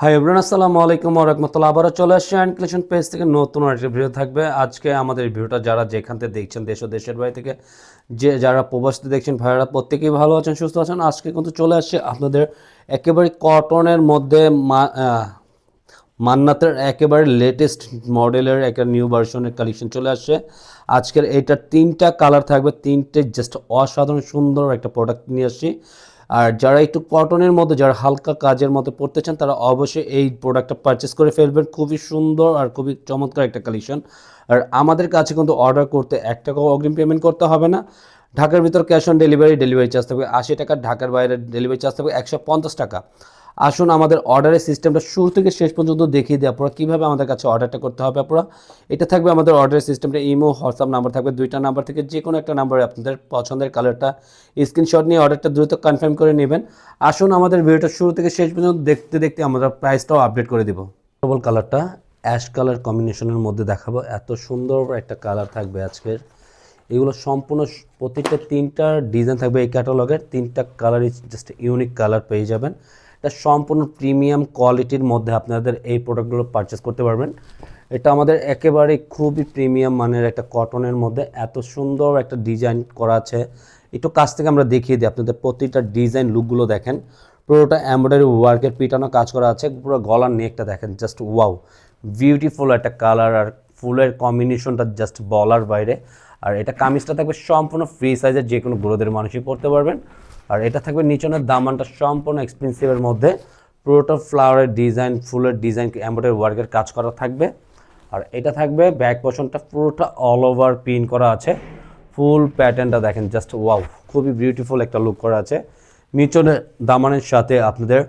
Hi everyone, আসসালামু আলাইকুম ওয়া রাহমাতুল্লাহ। আবারও চলে আসছি অ্যান্ড কালেকশন পেজ থেকে নতুন একটা ভিডিও থাকবে। আজকে আমাদের এই ভিডিওটা যারা যেখান থেকে দেখছেন, দেশ ও দেশের বাইরে থেকে যারা প্রবাসীতে দেখছেন, ভাইয়ারা প্রত্যেকেই ভালো আছেন, সুস্থ আছেন। আজকে কিন্তু চলে আসছে আপনাদের একেবারে কটনের মধ্যে মান্নাতের একেবারে লেটেস্ট মডেলের একটা নিউ ভার্সনের কালেকশন চলে আসছে। আজকের এইটা তিনটা কালার থাকবে, তিনটে জাস্ট অসাধারণ সুন্দর একটা প্রোডাক্ট নিয়ে আসছি। আর যারা একটু কটনের মধ্যে, যারা হালকা কাজের মধ্যে পড়তে চান, তারা অবশ্যই এই প্রোডাক্টটা পারচেস করে ফেলবেন। খুবই সুন্দর আর খুবই চমৎকার একটা কালেকশন। আর আমাদের কাছে কিন্তু অর্ডার করতে 1 টাকাও অগ্রিম পেমেন্ট করতে হবে না। ঢাকার ভিতর ক্যাশ অন ডেলিভারি চার্জ থাকবে 80 টাকা, ঢাকার বাইরে ডেলিভারি চার্জ থাকবে 150 টাকা। আসুন আমাদের অর্ডারের সিস্টেমটা শুরু থেকে শেষ পর্যন্ত দেখিয়ে দিই আপনারা কীভাবে আমাদের কাছে অর্ডারটা করতে হবে। আপনারা এটা থাকবে আমাদের অর্ডারের সিস্টেমটা, ইমো হোয়াটসঅ্যাপ নাম্বার থাকবে, দুইটা নাম্বার থেকে যে কোনো একটা নাম্বারে আপনাদের পছন্দের কালারটা স্ক্রিনশট নিয়ে অর্ডারটা দ্রুত কনফার্ম করে নেবেন। আসুন আমাদের ভিডিওটা শুরু থেকে শেষ পর্যন্ত দেখতে দেখতে আমরা প্রাইসটাও আপডেট করে দেবো। ডবল কালারটা অ্যাশ কালার কম্বিনেশনের মধ্যে দেখাবো, এত সুন্দর একটা কালার থাকবে আজকের। এগুলো সম্পূর্ণ প্রত্যেকটা তিনটা ডিজাইন থাকবে এই ক্যাটালগের, তিনটা কালারই জাস্ট ইউনিক কালার পেয়ে যাবেন। এটা সম্পূর্ণ প্রিমিয়াম কোয়ালিটির মধ্যে আপনাদের এই প্রোডাক্টগুলো পারচেস করতে পারবেন। এটা আমাদের একেবারে খুবই প্রিমিয়াম মানের একটা কটনের মধ্যে এত সুন্দর একটা ডিজাইন করা আছে। একটু কাছ থেকে আমরা দেখিয়ে দিই আপনাদের, প্রতিটা ডিজাইন লুকগুলো দেখেন, পুরোটা এমব্রয়ডারি ওয়ার্কের পিটানো কাজ করা আছে। পুরো গলার নেকটা দেখেন, জাস্ট ওয়াও, বিউটিফুল একটা কালার। আর ফুলের কম্বিনেশনটা জাস্ট বলার বাইরে। আর এটা কামিজটা থাকবে সম্পূর্ণ ফ্রি সাইজের, যে কোনো গ্রোদের মানুষই পরতে পারবেন। আর এটা থাকবে নিচনের দামানটা সম্পূর্ণ এক্সপেন্সিভের মধ্যে, পুরোটা ফ্লাওয়ারের ডিজাইন, ফুলের ডিজাইন, এমব্রয়ডারি ওয়ার্কের কাজ করা থাকবে। আর এটা থাকবে ব্যাক পোর্শনটা পুরোটা অল ওভার প্রিন্ট করা আছে। ফুল প্যাটার্নটা দেখেন, জাস্ট ওয়াও, খুবই বিউটিফুল একটা লুক করা আছে। নিচনের দামানের সাথে আপনাদের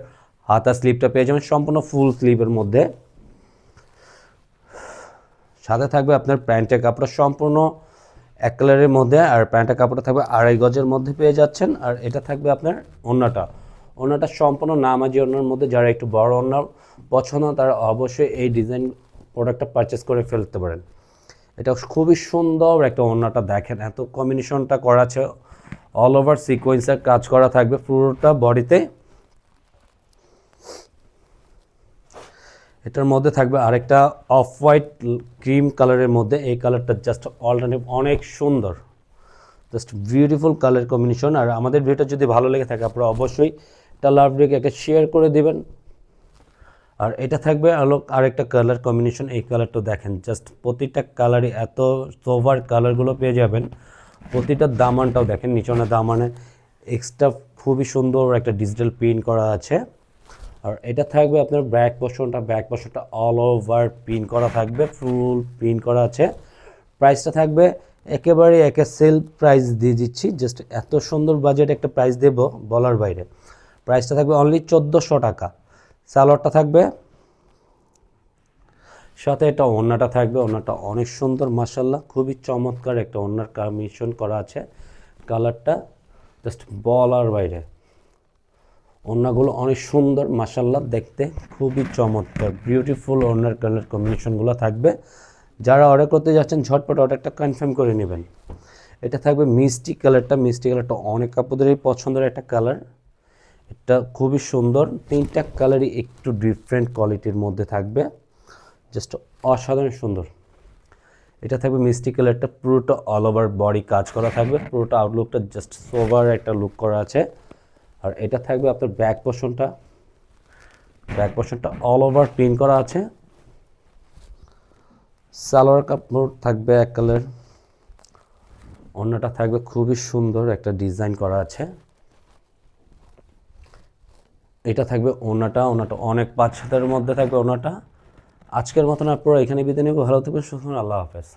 হাতা স্লিপটা পেয়ে যাবেন সম্পূর্ণ ফুল স্লিভের মধ্যে। সাথে থাকবে আপনার প্যান্টের কাপড়টা সম্পূর্ণ এক কালারের মধ্যে, আর প্যান্টের কাপড়টা থাকবে 2.5 গজের মধ্যে পেয়ে যাচ্ছেন। আর এটা থাকবে আপনার ওড়নাটা সম্পূর্ণ নামাজি ওড়নার মধ্যে। যারা একটু বড় ওড়না পছন্দ, তারা অবশ্যই এই ডিজাইন প্রোডাক্টটা পারচেস করে ফেলতে পারেন। এটা খুবই সুন্দর একটা ওড়নাটা দেখেন, এত কম্বিনেশনটা করা আছে, অল ওভার সিকোয়েন্সের কাজ করা থাকবে পুরোটা বডিতে। এটার মধ্যে থাকবে আরেকটা অফ হোয়াইট ক্রিম কালারের মধ্যে, এই কালারটা জাস্ট অল্টারনেটিভ অনেক সুন্দর, জাস্ট বিউটিফুল কালার কম্বিনেশন। আর আমাদের ভিডিওটা যদি ভালো লেগে থাকে, আপনারা অবশ্যই এটা লাভ রেখে একটা শেয়ার করে দেবেন। আর এটা থাকবে আরেকটা কালার কম্বিনেশন, এই কালারটা দেখেন, জাস্ট প্রতিটা কালারই এত সোভার কালারগুলো পেয়ে যাবেন। প্রতিটা দামানটাও দেখেন, নিচনের দামানে এক্সট্রা খুবই সুন্দর একটা ডিজিটাল প্রিন্ট করা আছে। আর এটা থাকবে আপনার ব্যাক পোর্শনটা অল ওভার প্রিন্ট করা থাকবে, ফুল প্রিন্ট করা আছে। প্রাইসটা থাকবে একেবারে সেল প্রাইস দিয়ে দিচ্ছি, জাস্ট এত সুন্দর বাজেট একটা প্রাইস দেব বলার বাইরে। প্রাইসটা থাকবে অনলি 1400 টাকা। সালোয়ারটা থাকবে সাথে, এটা ওড়নাটা থাকবে, ওড়নাটা অনেক সুন্দর মাশাআল্লাহ, খুবই চমৎকার একটা ওড়নার কম্বিনেশন করা আছে। কালারটা জাস্ট বলার বাইরে, ওড়নাগুলো অনেক সুন্দর মাশাআল্লাহ, দেখতে খুবই চমৎকার বিউটিফুল ওড়নার কালার কম্বিনেশনগুলো থাকবে। যারা অর্ডার করতে যাচ্ছেন ঝটপট অর্ডারটা কনফার্ম করে নেবেন। এটা থাকবে মিষ্টি কালারটা অনেক কাপড়দেরই পছন্দের একটা কালার। এটা খুবই সুন্দর, তিনটা কালারই একটু ডিফারেন্ট কোয়ালিটির মধ্যে থাকবে, জাস্ট অসাধারণ সুন্দর। এটা থাকবে মিষ্টি কালারটা, পুরোটা অল ওভার বডি কাজ করা থাকবে, পুরোটা আউটলুকটা জাস্ট সোভার একটা লুক করা আছে। আর এটা থাকবে আপনার ব্যাক পোর্শনটা অল ওভার প্রিন্ট করা আছে। সালোয়ার কাপড় থাকবে এক কালার, ওড়নাটা থাকবে খুবই সুন্দর একটা ডিজাইন করা আছে। এটা থাকবে ওড়নাটা অনেক 5 হাতের মধ্যে থাকবে ওড়নাটা। আজকের মতন আপনারা এখানে বিদায় নেব, ভালো থাকবেন, সুস্থ থাকবেন, আল্লাহ হাফেজ।